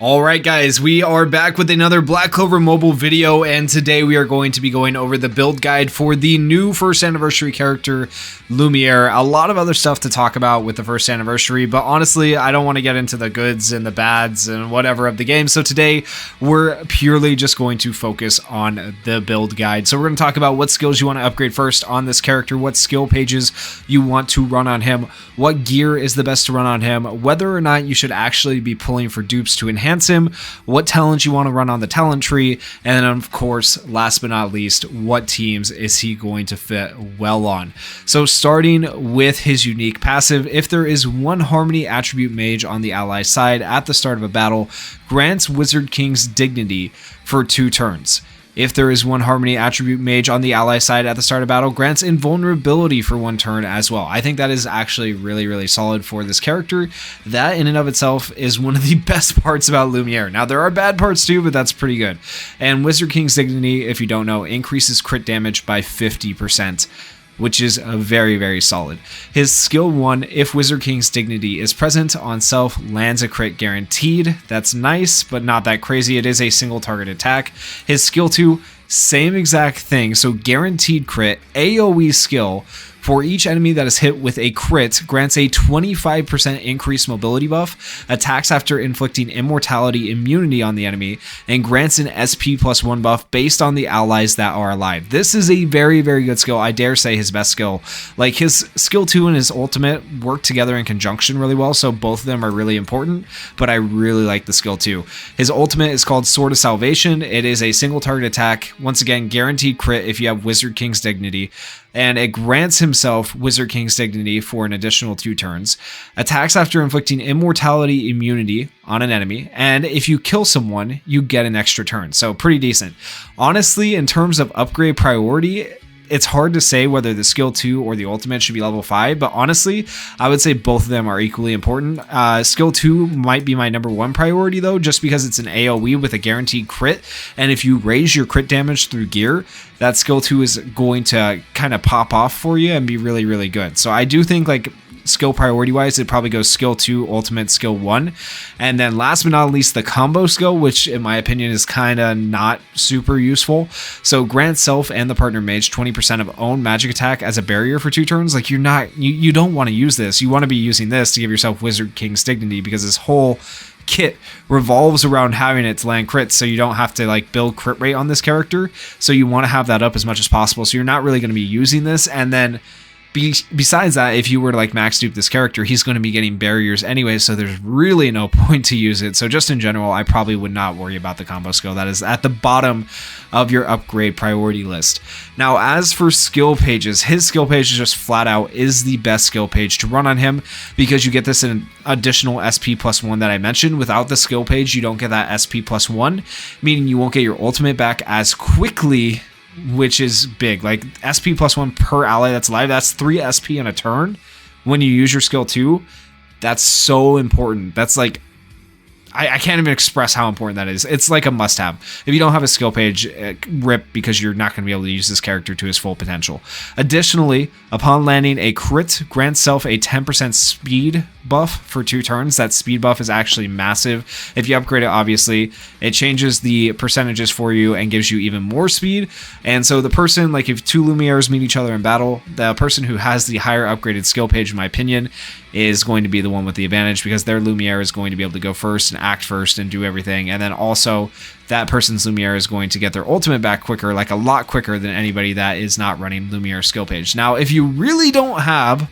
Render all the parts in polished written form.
Alright guys, we are back with another Black Clover mobile video, and today we are going to be going over the build guide for the new first anniversary character, Lumiere. A lot of other stuff to talk about with the first anniversary, but honestly, I don't want to get into the goods and the bads and whatever of the game, so today we're purely just going to focus on the build guide. So we're going to talk about what skills you want to upgrade first on this character, what skill pages you want to run on him, what gear is the best to run on him, whether or not you should actually be pulling for dupes to enhance him, what talents you want to run on the talent tree, and then of course, last but not least, what teams is he going to fit well on. So starting with his unique passive, if there is one Harmony attribute mage on the ally side at the start of a battle, grants Wizard King's dignity for 2 turns. If there is one Harmony attribute mage on the ally side at the start of battle, grants invulnerability for 1 turn as well. I think that is actually really solid for this character. That in and of itself is one of the best parts about Lumiere. Now there are bad parts too, but that's pretty good. And Wizard King's dignity, if you don't know, increases crit damage by 50%. Which is a very solid. His skill 1, if Wizard King's dignity is present on self, lands a crit guaranteed. That's nice, but not that crazy. It is a single target attack. His skill 2, same exact thing. So guaranteed crit, AoE skill. For each enemy that is hit with a crit, grants a 25% increased mobility buff, attacks after inflicting immortality immunity on the enemy, and grants an SP plus 1 buff based on the allies that are alive. This is a very good skill. I dare say his best skill. Like his skill 2 and his ultimate work together in conjunction really well, so both of them are really important, but I really like the skill 2. His ultimate is called Sword of Salvation. It is a single target attack, once again guaranteed crit if you have Wizard King's dignity, and it grants himself Wizard King's dignity for an additional 2 turns, attacks after inflicting immortality immunity on an enemy, and if you kill someone, you get an extra turn. So pretty decent. Honestly, in terms of upgrade priority, it's hard to say whether the skill 2 or the ultimate should be level 5, but honestly, I would say both of them are equally important. Skill 2 might be my number 1 priority though, just because it's an AoE with a guaranteed crit, and if you raise your crit damage through gear, that skill 2 is going to kind of pop off for you and be really good. So I do think like skill priority wise, it probably goes skill 2, ultimate, skill 1, and then last but not least the combo skill, which in my opinion is kind of not super useful. So grant self and the partner mage 20% of own magic attack as a barrier for 2 turns. Like you don't want to use this. You want to be using this to give yourself Wizard King's dignity, because this whole kit revolves around having it to land crits, so you don't have to like build crit rate on this character. So you want to have that up as much as possible, so you're not really going to be using this. And then besides that, if you were to like max dupe this character, he's going to be getting barriers anyway, so there's really no point to use it. So just in general, I probably would not worry about the combo skill. That is at the bottom of your upgrade priority list. Now, as for skill pages, his skill page is just flat out is the best skill page to run on him, because you get this an additional SP plus 1 that I mentioned. Without the skill page, you don't get that SP plus 1, meaning you won't get your ultimate back as quickly, which is big. Like SP plus 1 per ally that's alive, that's 3 SP in a turn when you use your skill 2. That's so important. That's like, I can't even express how important that is. It's like a must-have. If you don't have a skill page, rip, because you're not going to be able to use this character to his full potential. Additionally, upon landing a crit, grants self a 10% speed buff for 2 turns. That speed buff is actually massive. If you upgrade it, obviously, it changes the percentages for you and gives you even more speed. And so the person, like if 2 Lumieres meet each other in battle, the person who has the higher upgraded skill page, in my opinion, is going to be the one with the advantage, because their Lumiere is going to be able to go first and act first and do everything. And then also that person's Lumiere is going to get their ultimate back quicker, like a lot quicker than anybody that is not running Lumiere skill page. Now, if you really don't have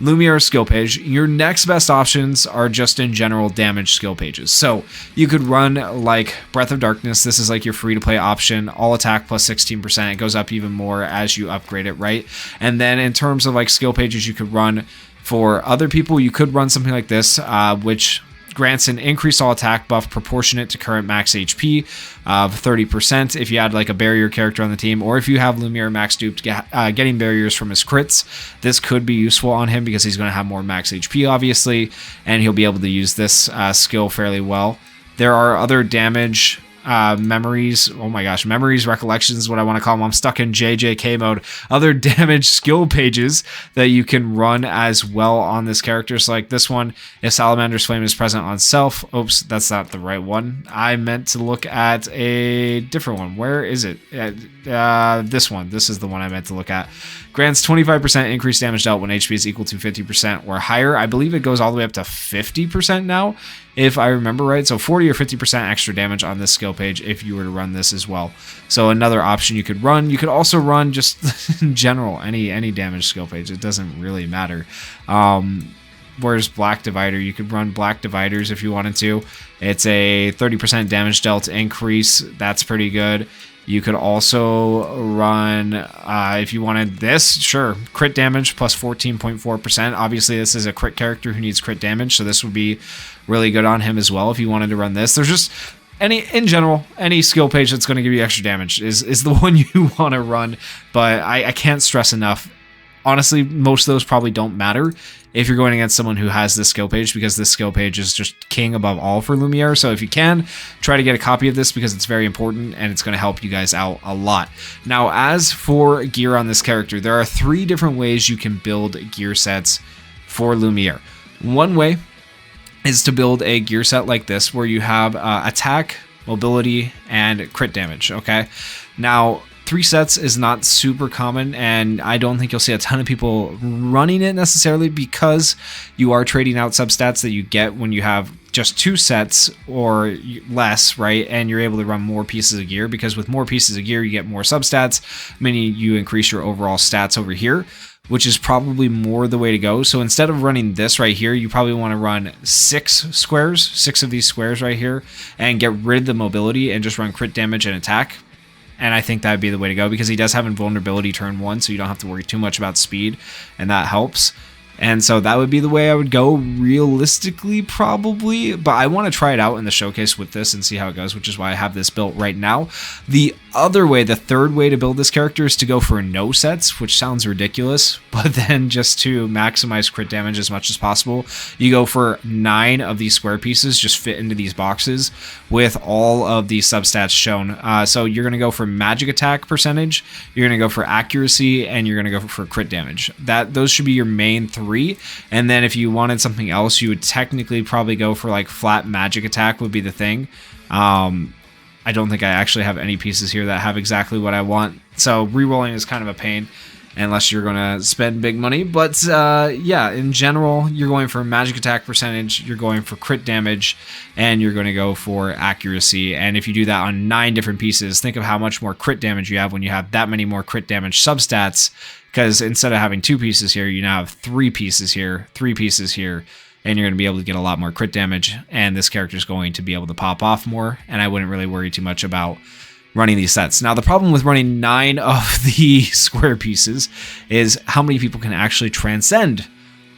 Lumiere skill page, your next best options are just in general damage skill pages. So you could run like Breath of Darkness. This is like your free to play option, all attack plus 16%. It goes up even more as you upgrade it, right? And then in terms of like skill pages you could run for other people, you could run something like this, which grants an increased all attack buff proportionate to current max HP of 30% if you add like a barrier character on the team, or if you have Lumiere max duped getting barriers from his crits. This could be useful on him because he's going to have more max HP obviously, and he'll be able to use this skill fairly well. There are other damage memories. Oh my gosh, memories, recollections is what I want to call them. I'm stuck in JJK mode. Other damage skill pages that you can run as well on this character. So like this one, if Salamander's Flame is present on self. Oops, that's not the right one. I meant to look at a different one. Where is it? This one. This is the one I meant to look at. Grants 25% increased damage dealt when HP is equal to 50% or higher. I believe it goes all the way up to 50% now, if I remember right. So 40 or 50% extra damage on this skill page if you were to run this as well. So another option you could run. You could also run just in general any damage skill page. It doesn't really matter. Where's Black Divider? You could run Black Dividers if you wanted to. It's a 30% damage dealt increase. That's pretty good. You could also run, if you wanted this, sure, crit damage plus 14.4%. Obviously, this is a crit character who needs crit damage, so this would be really good on him as well if you wanted to run this. There's just in general, any skill page that's going to give you extra damage is the one you want to run, but I can't stress enough. Honestly, most of those probably don't matter if you're going against someone who has this skill page, because this skill page is just king above all for Lumiere. So if you can, try to get a copy of this because it's very important and it's going to help you guys out a lot. Now, as for gear on this character, there are 3 different ways you can build gear sets for Lumiere. One way is to build a gear set like this where you have attack, mobility, and crit damage, okay? Now, 3 sets is not super common, and I don't think you'll see a ton of people running it necessarily because you are trading out substats that you get when you have just 2 sets or less, right? And you're able to run more pieces of gear, because with more pieces of gear, you get more substats, meaning you increase your overall stats over here, which is probably more the way to go. So instead of running this right here, you probably want to run 6 squares, 6 of these squares right here, and get rid of the mobility and just run crit damage and attack. And I think that'd be the way to go, because he does have invulnerability turn 1, so you don't have to worry too much about speed, and that helps. And so that would be the way I would go realistically, probably. But I want to try it out in the showcase with this and see how it goes, which is why I have this built right now. The other way, the third way to build this character, is to go for no sets, which sounds ridiculous. But then just to maximize crit damage as much as possible, you go for 9 of these square pieces, just fit into these boxes with all of these substats shown. So you're going to go for magic attack percentage, you're going to go for accuracy, and you're going to go for crit damage. Those should be your main 3. And then if you wanted something else, you would technically probably go for like flat magic attack would be the thing. I don't think I actually have any pieces here that have exactly what I want, so rerolling is kind of a pain unless you're going to spend big money. But yeah, in general, you're going for magic attack percentage, you're going for crit damage, and you're going to go for accuracy. And if you do that on 9 different pieces, think of how much more crit damage you have when you have that many more crit damage substats, because instead of having 2 pieces here, you now have 3 pieces here, 3 pieces here, and you're going to be able to get a lot more crit damage, and this character is going to be able to pop off more, and I wouldn't really worry too much about running these sets. Now, the problem with running 9 of the square pieces is how many people can actually transcend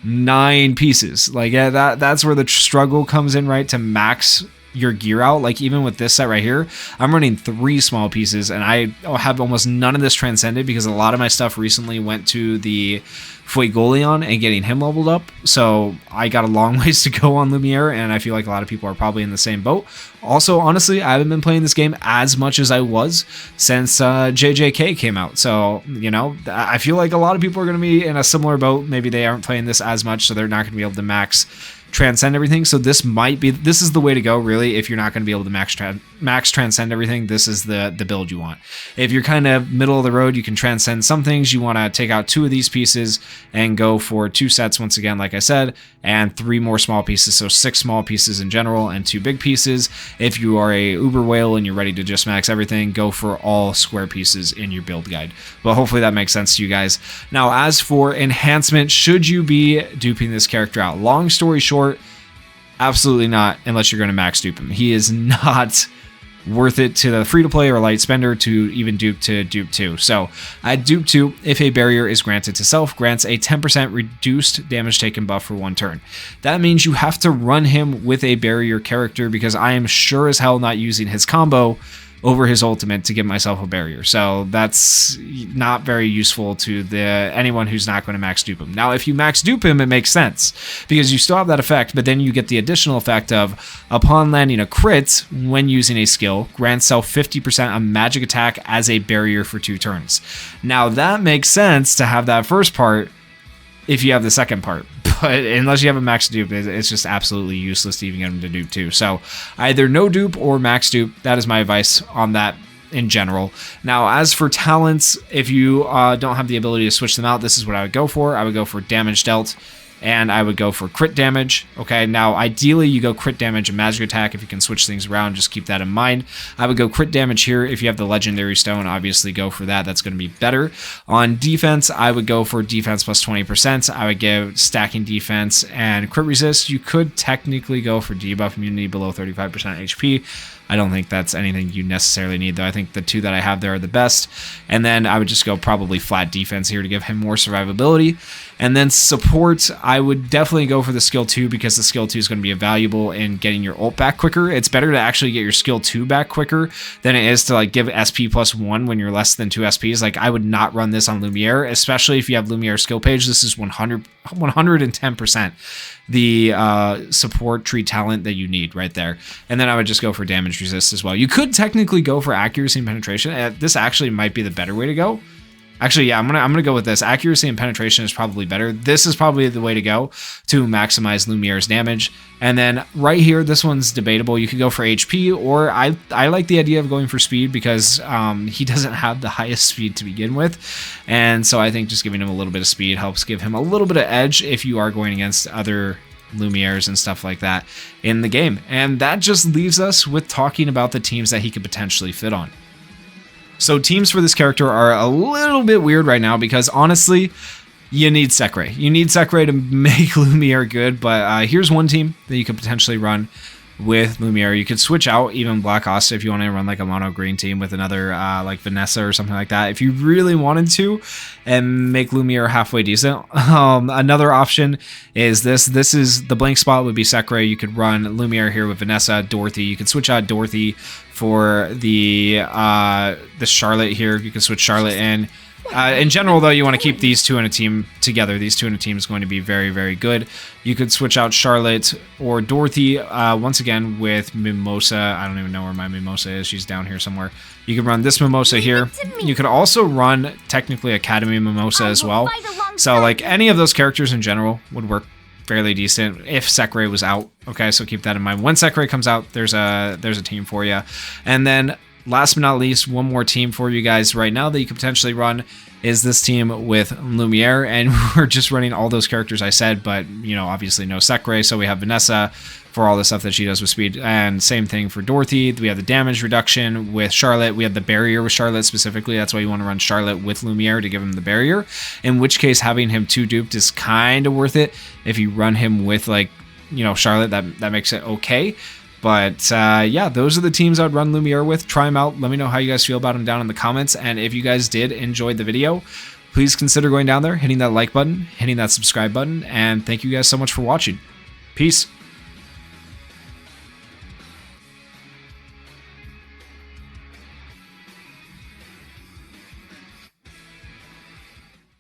9 pieces. Like, yeah, that's where the struggle comes in, right? To max your gear out. Like, even with this set right here, I'm running 3 small pieces, and I have almost none of this transcended because a lot of my stuff recently went to the Fuegoleon and getting him leveled up. So I got a long ways to go on Lumiere, and I feel like a lot of people are probably in the same boat. Also, honestly, I haven't been playing this game as much as I was since JJK came out. So, you know, I feel like a lot of people are going to be in a similar boat. Maybe they aren't playing this as much, so they're not going to be able to max transcend everything. So this is the way to go, really. If you're not going to be able to max transcend everything, this is the build you want. If you're kind of middle of the road, you can transcend some things. You want to take out 2 of these pieces and go for 2 sets once again, like I said, and 3 more small pieces. So 6 small pieces in general and 2 big pieces. If you are a uber whale and you're ready to just max everything, go for all square pieces in your build guide. But hopefully that makes sense to you guys. Now, as for enhancement, should you be duping this character out? Long story short, absolutely not, unless you're going to max dupe him. He is not worth it to the free-to-play or light spender to even dupe to dupe 2. So at dupe 2, if a barrier is granted to self, grants a 10% reduced damage taken buff for 1 turn. That means you have to run him with a barrier character, because I am sure as hell not using his combo over his ultimate to give myself a barrier. So that's not very useful to anyone who's not going to max dupe him. Now, if you max dupe him, it makes sense because you still have that effect, but then you get the additional effect of upon landing a crit when using a skill, grant self 50% a magic attack as a barrier for 2 turns. Now, that makes sense to have that first part if you have the second part, but unless you have a max dupe, it's just absolutely useless to even get him to dupe too. So either no dupe or max dupe. That is my advice on that in general. Now, as for talents, if you don't have the ability to switch them out, this is what I would go for. I would go for damage dealt, and I would go for crit damage. Okay, now ideally you go crit damage and magic attack. If you can switch things around, just keep that in mind. I would go crit damage here. If you have the legendary stone, obviously go for that. That's going to be better. On defense, I would go for defense plus 20%. I would give stacking defense and crit resist. You could technically go for debuff immunity below 35% HP. I don't think that's anything you necessarily need, though. I think the 2 that I have there are the best. And then I would just go probably flat defense here to give him more survivability. And then support, I would definitely go for the skill 2 because the skill 2 is going to be valuable in getting your ult back quicker. It's better to actually get your skill 2 back quicker than it is to like give SP plus 1 when you're less than 2 SPs. Like, I would not run this on Lumiere, especially if you have Lumiere skill page. This is 110% the support tree talent that you need right there. And then I would just go for damage resist as well. You could technically go for accuracy and penetration. This actually might be the better way to go. Actually, yeah, I'm gonna go with this. Accuracy and penetration is probably better. This is probably the way to go to maximize Lumiere's damage. And then right here, this one's debatable. You could go for HP, or I like the idea of going for speed because he doesn't have the highest speed to begin with. And so I think just giving him a little bit of speed helps give him a little bit of edge if you are going against other Lumieres and stuff like that in the game. And that just leaves us with talking about the teams that he could potentially fit on. So teams for this character are a little bit weird right now because honestly, you need Sekre. You need Sekre to make Lumiere good, but here's one team that you could potentially run with Lumiere. You could switch out even Black Asta if you want to run like a mono green team with another like Vanessa or something like that. If you really wanted to and make Lumiere halfway decent. Another option is this. This is the blank spot would be Sekre. You could run Lumiere here with Vanessa, Dorothy. You could switch out Dorothy for the Charlotte here. You can switch Charlotte in. In general, though, you want to keep these two in a team together. These two in a team is going to be very, very good. You could switch out Charlotte or Dorothy once again with Mimosa. I don't even know where my Mimosa is. She's down here somewhere. You could run this Mimosa here. You could also run technically Academy Mimosa as well. So like any of those characters in general would work fairly decent if Sekre was out. Okay, so keep that in mind. When Sekre comes out, there's a team for you. And then last but not least, one more team for you guys right now that you could potentially run is this team with Lumiere, and we're just running all those characters I said, but you know, obviously no Sekre, so we have Vanessa for all the stuff that she does with speed, and same thing for Dorothy. We have the damage reduction with Charlotte. We have the barrier with Charlotte specifically. That's why you want to run Charlotte with Lumiere to give him the barrier, in which case having him 2 duped is kind of worth it. If you run him with, like, you know, Charlotte, that makes it okay. But yeah, those are the teams I'd run Lumiere with. Try them out. Let me know how you guys feel about them down in the comments. And if you guys did enjoy the video, please consider going down there, hitting that like button, hitting that subscribe button. And thank you guys so much for watching. Peace.